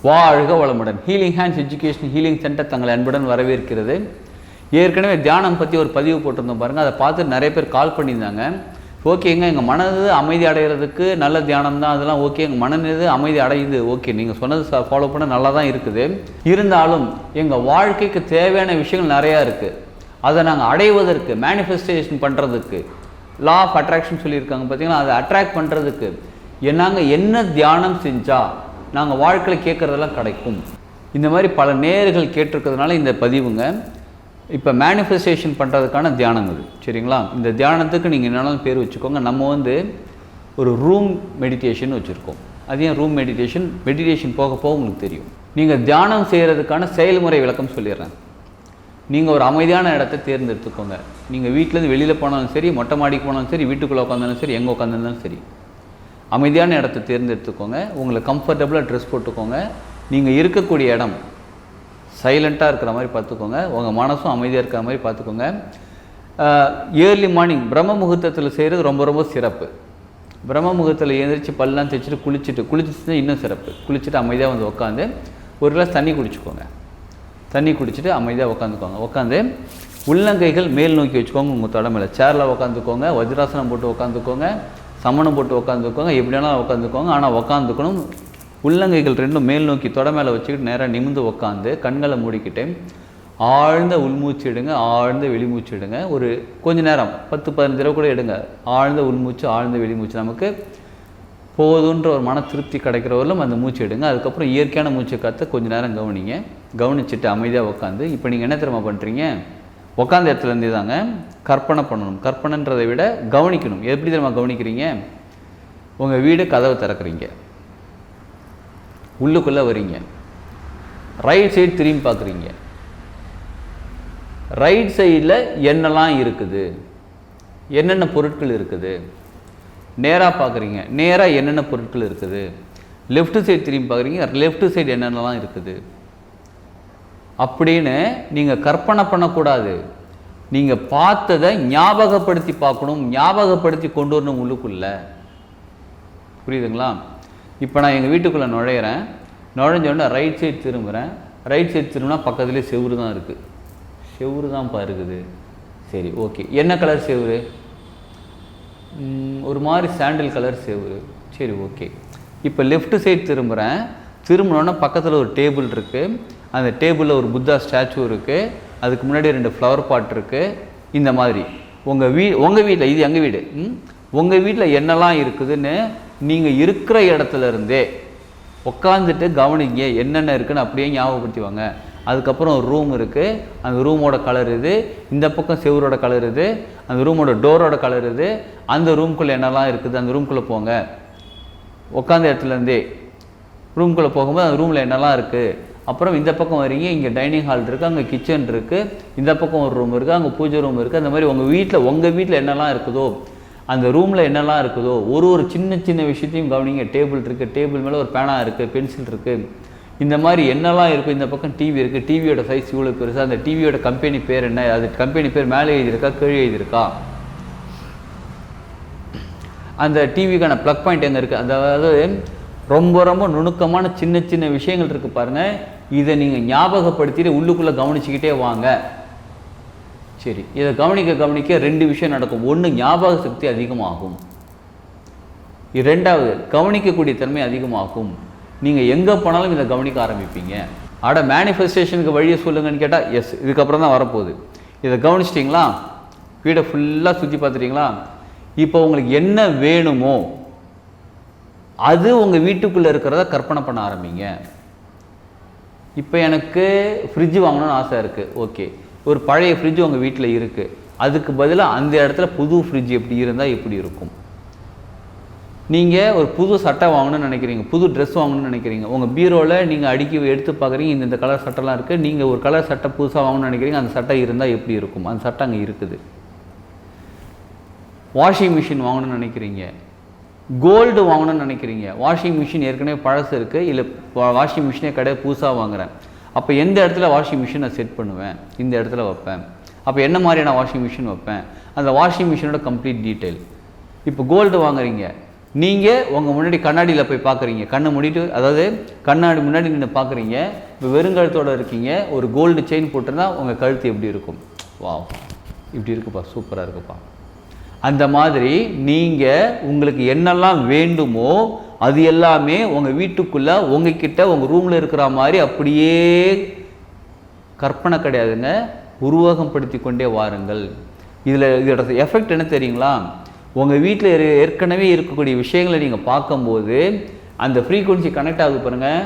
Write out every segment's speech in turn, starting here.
வாழ்க வளமுடன். Healing hands education healing centre தங்களை அன்புடன் வரவேற்கிறது. ஏற்கனவே தியானம் பற்றி ஒரு பதிவு போட்டிருந்தோம் பாருங்கள். அதை பார்த்து நிறைய பேர் கால் பண்ணியிருந்தாங்க. ஓகேங்க, எங்கள் மனது அமைதி அடைகிறதுக்கு நல்ல தியானம் தான், அதெல்லாம் ஓகே. எங்கள் மனநிலை அமைதி அடையுது, ஓகே, நீங்கள் சொன்னது ஃபாலோ பண்ண நல்லா தான் இருக்குது. இருந்தாலும் எங்கள் வாழ்க்கைக்கு தேவையான விஷயங்கள் நிறையா இருக்குது. அதை நாங்கள் அடைவதற்கு, மேனிஃபெஸ்டேஷன் பண்ணுறதுக்கு, லா ஆஃப் அட்ராக்ஷன் சொல்லியிருக்காங்க பார்த்தீங்கன்னா, அதை அட்ராக்ட் பண்ணுறதுக்கு நாங்கள் என்ன தியானம் செஞ்சால் நாங்கள் வாழ்க்கையில் கேட்குறதெல்லாம் கிடைக்கும். இந்த மாதிரி பல நேயர்கள் கேட்டிருக்கிறதுனால இந்த பதிவுங்க. இப்போ மேனிஃபெஸ்டேஷன் பண்ணுறதுக்கான தியானம் இது, சரிங்களா? இந்த தியானத்துக்கு நீங்கள் என்னென்னாலும் பேர் வச்சுக்கோங்க. நம்ம ஒரு ரூம் மெடிடேஷன் வச்சுருக்கோம். அது ஏன் ரூம் மெடிடேஷன் போக போக உங்களுக்கு தெரியும். நீங்கள் தியானம் செய்கிறதுக்கான செயல்முறை விளக்கம் சொல்லிடுறேன். நீங்கள் ஒரு அமைதியான இடத்த தேர்ந்தெடுத்துக்கோங்க. நீங்கள் வீட்டிலேருந்து வெளியில் போனாலும் சரி, மொட்டை மாடிக்கு போனாலும் சரி, வீட்டுக்குள்ளே உட்காந்தாலும் சரி, எங்கே உட்காந்துருந்தாலும் சரி, அமைதியான இடத்த தேர்ந்தெடுத்துக்கோங்க. உங்களை கம்ஃபர்டபுளாக ட்ரெஸ் போட்டுக்கோங்க. நீங்கள் இருக்கக்கூடிய இடம் சைலண்ட்டாக இருக்கிற மாதிரி பார்த்துக்கோங்க. உங்கள் மனசும் அமைதியாக இருக்கிற மாதிரி பார்த்துக்கோங்க. ஏர்லி மார்னிங் பிரம்ம முகூர்த்தத்தில் செய்கிறது ரொம்ப ரொம்ப சிறப்பு. பிரம்ம முகூர்த்தத்தில் எழுந்திரிச்சு பல்லாம் தைச்சிட்டு குளிச்சுட்டு இன்னும் சிறப்பு. குளிச்சுட்டு அமைதியாக வந்து உட்காந்து ஒரு கிளாஸ் தண்ணி குடிச்சுக்கோங்க. தண்ணி குடிச்சிட்டு அமைதியாக உட்காந்துக்கோங்க. உட்காந்து உள்ளங்கைகள் மேல் நோக்கி வச்சுக்கோங்க. உங்கள் தொடமையில் சேரில் உட்காந்துக்கோங்க. வஜ்ராசனம் போட்டு உட்காந்துக்கோங்க. சமணம் போட்டு உட்காந்துக்கோங்க. எப்படியானாலும் உட்காந்துக்கோங்க. ஆனால் உட்காந்துக்கணும். உள்ளங்கைகள் ரெண்டும் மேல் நோக்கி தொட மேலே வச்சுக்கிட்டு நேராக நிமிந்து உட்காந்து கண்களை மூடிக்கிட்டு ஆழ்ந்த உள்மூச்சு எடுங்க, ஆழ்ந்த வெளிமூச்சு எடுங்க. ஒரு கொஞ்சம் நேரம் 10-15 தடவை கூட எடுங்க. ஆழ்ந்த உள்மூச்சு, ஆழ்ந்த வெளிமூச்சு. நமக்கு போதுன்ற ஒரு மன திருப்தி கிடைக்கிறவர்களும் அந்த மூச்சு எடுங்க. அதுக்கப்புறம் இயற்கையான மூச்சு காற்று கொஞ்சம் நேரம் கவனிங்க. கவனிச்சுட்டு அமைதியாக உட்காந்து இப்போ நீங்கள் என்ன தெரியுமா பண்ணுறீங்க? உட்காந்த இடத்துலேருந்தே தாங்க கற்பனை பண்ணணும். கற்பனைன்றதை விட கவனிக்கணும். எப்படி தெரியுமா கவனிக்கிறீங்க? உங்கள் வீடு கதவை திறக்கிறீங்க, உள்ளுக்குள்ளே வரீங்க, ரைட் சைடு திரும்பி பார்க்குறீங்க. ரைட் சைடில் என்னெல்லாம் இருக்குது, என்னென்ன பொருட்கள் இருக்குது, நேராக பார்க்குறீங்க, நேராக என்னென்ன பொருட்கள் இருக்குது. லெஃப்ட் சைடு திரும்பி பார்க்குறீங்க, லெஃப்ட் சைடு என்னென்னலாம் இருக்குது அப்படின்னு நீங்கள் கற்பனை பண்ணக்கூடாது. நீங்கள் பார்த்ததை ஞாபகப்படுத்தி பார்க்கணும், ஞாபகப்படுத்தி கொண்டு வரணும் உள்ளுக்குள்ளே. புரியுதுங்களா? இப்போ நான் எங்கள் வீட்டுக்குள்ளே நுழையிறேன். நுழைஞ்சோடனே ரைட் சைடு திரும்புகிறேன். ரைட் சைடு திரும்பினா பக்கத்துலேயே செவுறு தான் இருக்குது. செவுறு தான்ப்பா இருக்குது. சரி, ஓகே. என்ன கலர் செவுறு? ஒரு மாதிரி சாண்டில் கலர் செவுறு. சரி, ஓகே. இப்போ லெஃப்ட் சைடு திரும்புகிறேன். திரும்பினோடனே பக்கத்தில் ஒரு டேபிள் இருக்குது. அந்த டேபிளில் ஒரு புத்தா ஸ்டாச்சு இருக்குது. அதுக்கு முன்னாடி 2 ஃப்ளவர் பாட் இருக்குது. இந்த மாதிரி உங்கள் வீட்டில், இது எங்கள் வீடு, உங்கள் வீட்டில் என்னெல்லாம் இருக்குதுன்னு நீங்கள் இருக்கிற இடத்துல இருந்தே உட்காந்துட்டு கவனிங்க. என்னென்ன இருக்குதுன்னு அப்படியே ஞாபகப்படுத்தி வாங்க. அதுக்கப்புறம் ஒரு ரூம் இருக்குது. அந்த ரூமோட கலர் இது. இந்த பக்கம் செவரோட கலர் இது. அந்த ரூமோட டோரோட கலர் இது. அந்த ரூம்குள்ளே என்னெல்லாம் இருக்குது அந்த ரூம்குள்ளே போங்க. உட்காந்த இடத்துலேருந்தே ரூம்குள்ளே போகும்போது அந்த ரூமில் என்னெல்லாம் இருக்குது. அப்புறம் இந்த பக்கம் வரீங்க, இங்கே டைனிங் ஹால் இருக்குது, அங்கே கிச்சன் இருக்குது, இந்த பக்கம் ஒரு ரூம் இருக்குது, அங்கே பூஜை ரூம் இருக்குது. அந்த மாதிரி உங்கள் வீட்டில் என்னெல்லாம் இருக்குதோ, அந்த ரூமில் என்னெல்லாம் இருக்குதோ ஒரு சின்ன சின்ன விஷயத்தையும் கவனிங்க. டேபிள் இருக்குது, டேபிள் மேலே ஒரு பேனா இருக்குது, பென்சில் இருக்குது. இந்த மாதிரி என்னெல்லாம் இருக்கும். இந்த பக்கம் டிவி இருக்குது, டிவியோட சைஸ் இவ்வளோ பெருசாக, அந்த டிவியோட கம்பெனி பேர் என்ன, அது கம்பெனி பேர் மேலே எழுதியிருக்கா கீழே எழுதியிருக்கா, அந்த டிவிக்கான ப்ளக் பாயிண்ட் எங்கே இருக்குது. அதாவது ரொம்ப ரொம்ப நுணுக்கமான சின்ன சின்ன விஷயங்கள் இருக்குது பாருங்கள். இதை நீங்கள் ஞாபகப்படுத்திட்டு உள்ளுக்குள்ளே கவனிச்சுக்கிட்டே வாங்க. சரி, இதை கவனிக்க 2 விஷயம் நடக்கும். ஒன்று, ஞாபக சக்தி அதிகமாகும். 2வது, கவனிக்கக்கூடிய தன்மை அதிகமாகும். நீங்கள் எங்கே போனாலும் இதை கவனிக்க ஆரம்பிப்பீங்க. மேனிஃபெஸ்டேஷனுக்கு வழியை சொல்லுங்கன்னு கேட்டால் எஸ், இதுக்கப்புறம் தான் வரப்போகுது. இதை கவனிச்சிட்டிங்களா? வீடை ஃபுல்லாக சுற்றி பார்த்துட்டிங்களா? இப்போ உங்களுக்கு என்ன வேணுமோ அது உங்கள் வீட்டுக்குள்ளே இருக்கிறத கற்பனை பண்ண ஆரம்பிங்க. இப்போ எனக்கு ஃப்ரிட்ஜ் வாங்கணும்னு ஆசை இருக்குது. ஓகே, ஒரு பழைய ஃப்ரிட்ஜ் உங்கள் வீட்டில் இருக்குது. அதுக்கு பதிலாக அந்த இடத்துல புது ஃப்ரிட்ஜ் எப்படி இருந்தால் எப்படி இருக்கும். நீங்கள் ஒரு புது சட்டை வாங்கணும்னு நினைக்கிறீங்க, புது ட்ரெஸ் வாங்கணும்னு நினைக்கிறீங்க. உங்கள் பீரோவில் நீங்கள் அடுக்கி எடுத்து பார்க்குறீங்க, இந்த கலர் சட்டைலாம் இருக்குது. நீங்கள் ஒரு கலர் சட்டை புதுசாக வாங்கணும்னு நினைக்கிறீங்க, அந்த சட்டை இருந்தால் எப்படி இருக்கும். அந்த சட்டை அங்கே இருக்குது. வாஷிங் மிஷின் வாங்கணும்னு நினைக்கிறீங்க, கோல்டு வாங்கணும்னு நினைக்கிறீங்க. வாஷிங் மிஷின் ஏற்கனவே பழசு இருக்குது, இல்லை வாஷிங் மிஷினே கடையை புதுசாக வாங்குகிறேன். அப்போ எந்த இடத்துல வாஷிங் மிஷின் நான் செட் பண்ணுவேன், இந்த இடத்துல வைப்பேன். அப்போ என்ன மாதிரியான வாஷிங் மிஷின் வைப்பேன், அந்த வாஷிங் மிஷினோட கம்ப்ளீட் டீட்டெயில். இப்போ கோல்டு வாங்குறீங்க, நீங்கள் உங்கள் முன்னாடி கண்ணாடியில் போய் பார்க்குறீங்க, கண்ணை மூடிட்டு, அதாவது கண்ணாடி முன்னாடி நின்று பார்க்குறீங்க, இப்போ வெறுங்கழுத்தோடு இருக்கீங்க, ஒரு கோல்டு செயின் போட்டிருந்தா உங்கள் கழுத்து எப்படி இருக்கும்? வா, இப்படி இருக்குப்பா, சூப்பராக இருக்குப்பா. அந்த மாதிரி நீங்கள் உங்களுக்கு என்னெல்லாம் வேண்டுமோ அது எல்லாமே உங்கள் வீட்டுக்குள்ளே உங்ககிட்ட உங்கள் ரூமில் இருக்கிற மாதிரி அப்படியே கற்பனை கிடையாதுங்க, உருவகம் படுத்தி கொண்டே வாருங்கள். இதோட எஃபெக்ட் என்ன தெரியுங்களா? உங்கள் வீட்டில் ஏற்கனவே இருக்கக்கூடிய விஷயங்களை நீங்கள் பார்க்கும்போது அந்த ஃப்ரீக்குவன்சி கனெக்ட் ஆகுது பாருங்கள்.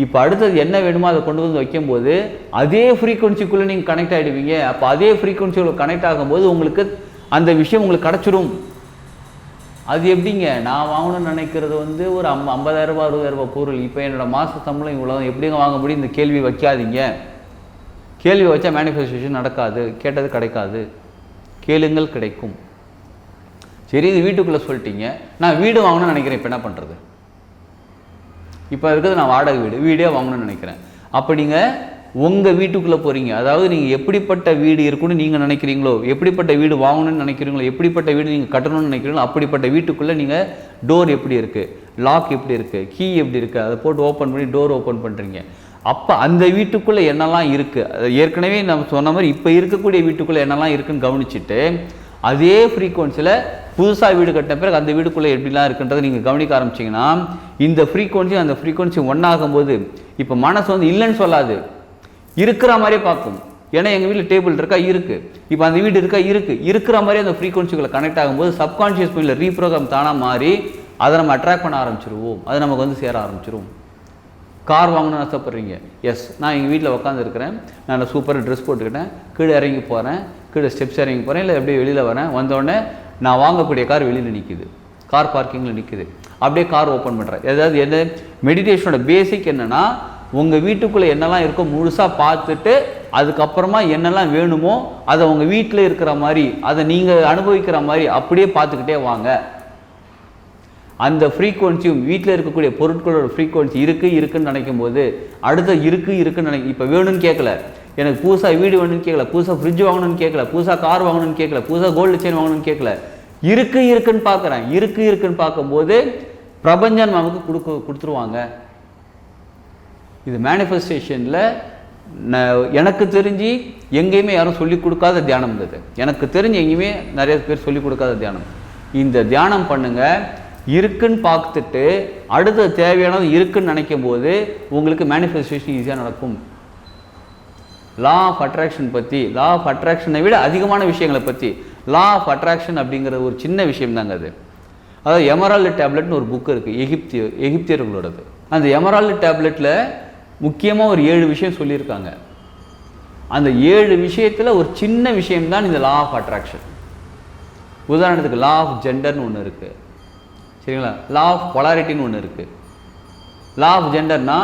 இப்போ அடுத்தது என்ன வேணுமோ அதை கொண்டு வந்து வைக்கும்போது அதே ஃப்ரீக்குவன்சிக்குள்ளே நீங்கள் கனெக்ட் ஆகிடுவீங்க. அப்போ அதே ஃப்ரீக்குவன்சிக்குள்ளே கனெக்ட் ஆகும்போது உங்களுக்கு அந்த விஷயம் உங்களுக்கு கிடச்சிரும். அது எப்படிங்க? நான் வாங்கணும்னு நினைக்கிறது ஒரு 50,000 ரூபா 60,000 ரூபா பொருள், இப்போ என்னோடய மாத சம்பளம் இவ்வளோ, எப்படிங்க வாங்க முடியும்? இந்த கேள்வி வைக்காதீங்க. கேள்வி வச்சா மேனிஃபெஸ்டேஷன் நடக்காது, கேட்டது கிடைக்காது. கேளுங்கள், கிடைக்கும். சரி, இது வீட்டுக்குள்ளே சொல்லிட்டீங்க, நான் வீடு வாங்கணும்னு நினைக்கிறேன், இப்போ என்ன பண்ணுறது? இப்போ இருக்கிறது நான் வாடகை வீடே வாங்கணும்னு நினைக்கிறேன். அப்போ நீங்கள் உங்கள் வீட்டுக்குள்ளே போகிறீங்க. அதாவது நீங்கள் எப்படிப்பட்ட வீடு இருக்குன்னு நீங்கள் நினைக்கிறீங்களோ, எப்படிப்பட்ட வீடு வாங்கணும்னு நினைக்கிறீங்களோ, எப்படிப்பட்ட வீடு நீங்கள் கட்டணும்னு நினைக்கிறீங்களோ, அப்படிப்பட்ட வீட்டுக்குள்ளே நீங்கள் டோர் எப்படி இருக்குது, லாக் எப்படி இருக்குது, கீ எப்படி இருக்குது, அதை போட்டு ஓப்பன் பண்ணி டோர் ஓப்பன் பண்ணுறீங்க. அப்போ அந்த வீட்டுக்குள்ளே என்னெல்லாம் இருக்குது, அது ஏற்கனவே நம்ம சொன்ன மாதிரி இப்போ இருக்கக்கூடிய வீட்டுக்குள்ளே என்னெல்லாம் இருக்குதுன்னு கவனிச்சுட்டு அதே ஃப்ரீக்குவன்சியில் புதுசாக வீடு கட்டின பிறகு அந்த வீடுக்குள்ளே எப்படிலாம் இருக்குன்றதை நீங்கள் கவனிக்க ஆரம்பிச்சிங்கன்னா இந்த ஃப்ரீக்குவன்சி அந்த ஃப்ரீக்குவன்சி ஒன்றாகும்போது இப்போ மனசு இல்லைன்னு சொல்லாது, இருக்கிற மாதிரியே பார்க்கும். ஏன்னா எங்கள் வீட்டில் டேபிள் இருக்கா, இருக்குது. இப்போ அந்த வீடு இருக்கா, இருக்கிற மாதிரி அந்த ஃப்ரீக்குவன்சிகளை கனெக்ட் ஆகும்போது சப்கான்ஷியஸ் மைண்டில் ரீப்ரோக்ராம் தானாக மாறி அதை நம்ம அட்ராக்ட் பண்ண ஆரம்பிச்சிருவோம், அது நமக்கு சேர ஆரம்பிச்சிரும். கார் வாங்கணும்னு ஆசைப்படுறீங்க, எஸ், நான் எங்கள் வீட்டில் உட்காந்துருக்கிறேன், நான் சூப்பராக ட்ரெஸ் போட்டுக்கிட்டேன், கீழே இறங்கி போகிறேன், கீழே ஸ்டெப்ஸ் இறங்கி போகிறேன், இல்லை அப்படியே வெளியில் வரேன், வந்தோடனே நான் வாங்கக்கூடிய கார் வெளியில் நிற்கிது, கார் பார்க்கிங்கில் நிற்கிது, அப்படியே கார் ஓப்பன் பண்ணுறேன். ஏதாவது என்ன மெடிடேஷனோட பேசிக் என்னென்னா உங்கள் வீட்டுக்குள்ளே என்னெல்லாம் இருக்கோ முழுசாக பார்த்துட்டு அதுக்கப்புறமா என்னெல்லாம் வேணுமோ அதை உங்கள் வீட்டில் இருக்கிற மாதிரி அதை நீங்கள் அனுபவிக்கிற மாதிரி அப்படியே பார்த்துக்கிட்டே வாங்க. அந்த ஃப்ரீக்குவன்சியும் வீட்டில் இருக்கக்கூடிய பொருட்களோட ஃப்ரீக்குவன்சி இருக்குன்னு நினைக்கும் போது அடுத்த இருக்குன்னு நினைக்க, இப்போ வேணும்னு கேட்கல, எனக்கு புதுசாக வீடு வேணும்னு கேட்கல, புதுசாக ஃப்ரிட்ஜ் வாங்கணும்னு கேட்கல, புதுசாக கார் வாங்கணும்னு கேட்கல, புதுசாக கோல்டு செயின் வாங்கணும்னு கேட்கல, இருக்குன்னு பார்க்குறேன். இருக்குன்னு பார்க்கும்போது பிரபஞ்சம் நமக்கு கொடுத்துருவாங்க. இது மேனிஃபெஸ்டேஷனில் எனக்கு தெரிஞ்சு எங்கேயுமே யாரும் சொல்லிக் கொடுக்காத தியானம் இருந்தது. எனக்கு தெரிஞ்சு எங்கேயுமே நிறைய பேர் சொல்லிக் கொடுக்காத தியானம். இந்த தியானம் பண்ணுங்கள், இருக்குன்னு பார்த்துட்டு அடுத்த தேவையானது இருக்குன்னு நினைக்கும் போது உங்களுக்கு மேனிஃபெஸ்டேஷன் ஈஸியாக நடக்கும். லா ஆஃப் அட்ராக்ஷன் பற்றி, லா ஆஃப் அட்ராக்ஷனை விட அதிகமான விஷயங்களை பற்றி, லா ஆஃப் அட்ராக்ஷன் அப்படிங்கிற ஒரு சின்ன விஷயம் தாங்க அது. அதாவது எமரால்டு டேப்லெட்னு ஒரு புக்கு இருக்குது, எகிப்தியர்களோடது. அந்த எமரால்டு டேப்லெட்டில் முக்கியமாக ஒரு 7 விஷயம் சொல்லியிருக்காங்க. அந்த 7 விஷயத்தில் ஒரு சின்ன விஷயம்தான் இந்த லா ஆஃப் அட்ராக்ஷன். உதாரணத்துக்கு லா ஆஃப் ஜெண்டர்னு ஒன்று இருக்குது, சரிங்களா? லா ஆஃப் பொலாரிட்டின்னு ஒன்று இருக்குது. லா ஆஃப் ஜெண்டர்னா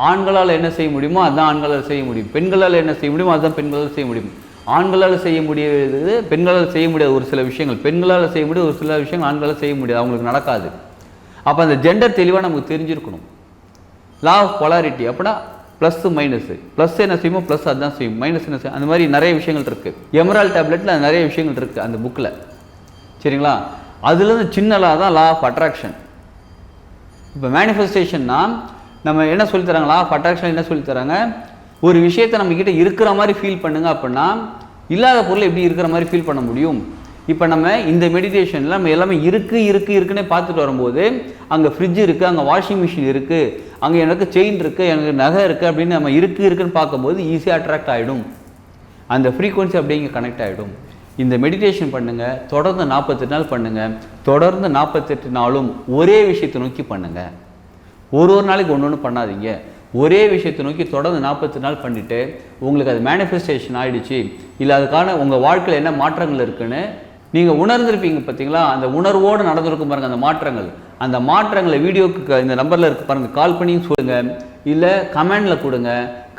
ஆண்களால் என்ன செய்ய முடியுமோ அதுதான் ஆண்களால் செய்ய முடியும், பெண்களால் என்ன செய்ய முடியுமோ அதுதான் பெண்களால் செய்ய முடியும். ஆண்களால் செய்ய முடியாது, பெண்களால் செய்ய முடியாது ஒரு சில விஷயங்கள், பெண்களால் செய்ய முடியாது ஒரு சில விஷயங்கள் ஆண்களால் செய்ய முடியாது, அவங்களுக்கு நடக்காது. அப்போ அந்த ஜெண்டர் தெளிவாக நமக்கு தெரிஞ்சிருக்கணும். லா ஆஃப் பொலாரிட்டி அப்படின்னா ப்ளஸ் மைனஸு, ப்ளஸ் என்ன செய்யுமோ ப்ளஸ் அதுதான் செய்யும், மைனஸ் என்ன செய்யும், அந்த மாதிரி நிறைய விஷயங்கள் இருக்குது. எமரால்டு டேப்லெட்டில் அது நிறைய விஷயங்கள் இருக்குது அந்த புக்கில், சரிங்களா? அதுலேருந்து சின்ன லா தான் லா ஆஃப் அட்ராக்ஷன். இப்போ மேனிஃபெஸ்டேஷன்னா நம்ம என்ன சொல்லித்தராங்க, லா ஆஃப் அட்ராக்ஷன் என்ன சொல்லித்தராங்க, ஒரு விஷயத்தை நம்மக்கிட்ட இருக்கிற மாதிரி ஃபீல் பண்ணுங்க. அப்படின்னா இல்லாத பொருளை எப்படி இருக்கிற மாதிரி ஃபீல் பண்ண முடியும்? இப்போ நம்ம இந்த மெடிடேஷனில் நம்ம எல்லாமே இருக்குன்னே பார்த்துட்டு வரும்போது அங்கே ஃப்ரிட்ஜ் இருக்குது, அங்கே வாஷிங் மிஷின் இருக்குது, அங்கே எனக்கு செயின் இருக்குது, எனக்கு நகை இருக்குது அப்படின்னு நம்ம இருக்குன்னு பார்க்கும்போது ஈஸியாக அட்ராக்ட் ஆகிடும். அந்த ஃப்ரீக்குவன்சி அப்படியே இங்கே கனெக்ட் ஆகிடும். இந்த மெடிடேஷன் பண்ணுங்கள், தொடர்ந்து 48 நாள் பண்ணுங்கள். தொடர்ந்து 48 நாளும் ஒரே விஷயத்தை நோக்கி பண்ணுங்கள். ஒரு நாளைக்கு ஒன்று பண்ணாதீங்க. ஒரே விஷயத்தை நோக்கி தொடர்ந்து 48 நாள் பண்ணிவிட்டு உங்களுக்கு அது மேனிஃபெஸ்டேஷன் ஆகிடுச்சு, இல்லை அதுக்கான உங்கள் வாழ்க்கையில் என்ன மாற்றங்கள் இருக்குன்னு நீங்கள் உணர்ந்திருப்பீங்க பார்த்தீங்களா? அந்த உணர்வோடு நடந்திருக்கும் பாருங்கள் அந்த மாற்றங்கள். அந்த மாற்றங்களை வீடியோக்கு இந்த நம்பரில் இருக்க பாருங்கள், கால் பண்ணியும் சொல்லுங்கள், இல்லை கமெண்டில் கொடுங்க.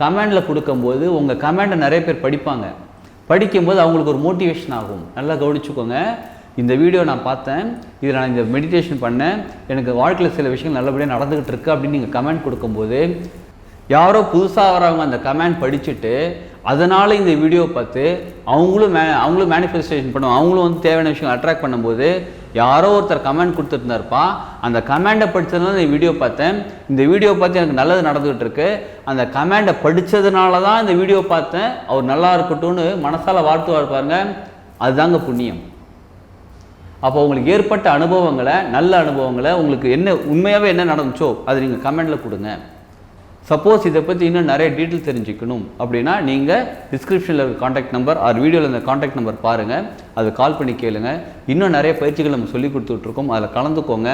கமெண்டில் கொடுக்கும்போது உங்கள் கமெண்டை நிறைய பேர் படிப்பாங்க. படிக்கும்போது அவங்களுக்கு ஒரு மோட்டிவேஷன் ஆகும். நல்லா கவனிச்சுக்கோங்க. இந்த வீடியோ நான் பார்த்தேன், இதில் நான் இந்த மெடிடேஷன் பண்ணேன், எனக்கு வாழ்க்கையில் சில விஷயங்கள் நல்லபடியாக நடந்துக்கிட்டு இருக்கு அப்படின்னு நீங்கள் கமெண்ட் கொடுக்கும்போது யாரோ புதுசாக வரவங்க அந்த கமெண்ட் படிச்சுட்டு அதனால் இந்த வீடியோ பார்த்து அவங்களும் மேனிஃபெஸ்டேஷன் பண்ணுவோம். அவங்களும் வந்து தேவையான விஷயம் அட்ராக்ட் பண்ணும்போது யாரோ ஒருத்தர் கமெண்ட் கொடுத்துருந்தாருப்பா, அந்த கமெண்டை படித்ததுனால இந்த வீடியோ பார்த்தேன், இந்த வீடியோ பார்த்து எனக்கு நல்லது நடந்துகிட்டு இருக்கு, அந்த கமெண்டை படித்ததுனால தான் இந்த வீடியோ பார்த்தேன், அவர் நல்லா இருக்கட்டும்னு மனசால் வாழ்த்துவார் பாருங்க, அதுதாங்க புண்ணியம். அப்போ உங்களுக்கு ஏற்பட்ட அனுபவங்களை, நல்ல அனுபவங்களை, உங்களுக்கு என்ன உண்மையாகவே என்ன நடந்துச்சோ அதை நீங்கள் கமெண்டில் கொடுங்க. சப்போஸ் இதை பற்றி இன்னும் நிறைய டீட்டெயில் தெரிஞ்சுக்கணும் அப்படின்னா நீங்கள் டிஸ்கிரிப்ஷனில் இருக்க காண்டாக்ட் நம்பர் வீடியோவில் இந்த காண்டாக்ட் நம்பர் பாருங்கள், அதை கால் பண்ணி கேளுங்க. இன்னும் நிறைய பயிற்சிகள் நம்ம சொல்லி கொடுத்துட்ருக்கோம், அதில் கலந்துக்கோங்க.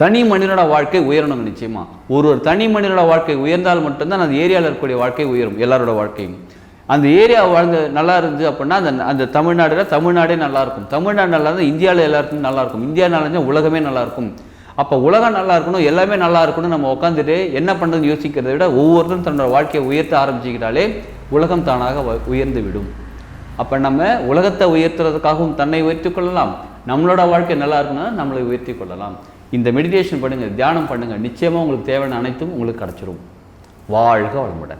தனி மனிதனோட வாழ்க்கை உயரணும். நிச்சயமாக ஒரு தனி மனிதனோட வாழ்க்கை உயர்ந்தால் மட்டும்தான் அந்த ஏரியாவில் இருக்கக்கூடிய வாழ்க்கை உயரும். எல்லாரோட வாழ்க்கையும் அந்த ஏரியா வாழ்ந்து நல்லா இருந்துச்சு அப்படின்னா அந்த தமிழ்நாடே நல்லாயிருக்கும். தமிழ்நாடு நல்லா இருந்தால் இந்தியாவில் எல்லாருக்கும் நல்லாயிருக்கும். இந்தியா நல்லா இருந்தால் உலகமே நல்லாயிருக்கும். அப்போ உலகம் நல்லா இருக்கணும், எல்லாமே நல்லா இருக்கணும். நம்ம உட்காந்துட்டு என்ன பண்ணுறதுன்னு யோசிக்கிறத விட ஒவ்வொருத்தரும் தன்னோட வாழ்க்கையை உயர்த்த ஆரம்பிச்சுக்கிட்டாலே உலகம் தானாக உயர்ந்து விடும். அப்போ நம்ம உலகத்தை உயர்த்துறதுக்காகவும் தன்னை உயர்த்தி கொள்ளலாம், நம்மளோட வாழ்க்கை நல்லா இருக்குன்னா நம்மளை உயர்த்தி கொள்ளலாம். இந்த மெடிடேஷன் பண்ணுங்கள், தியானம் பண்ணுங்கள், நிச்சயமாக உங்களுக்கு தேவையான அனைத்தும் உங்களுக்கு கிடச்சிரும். வாழ்க வளமுடன்.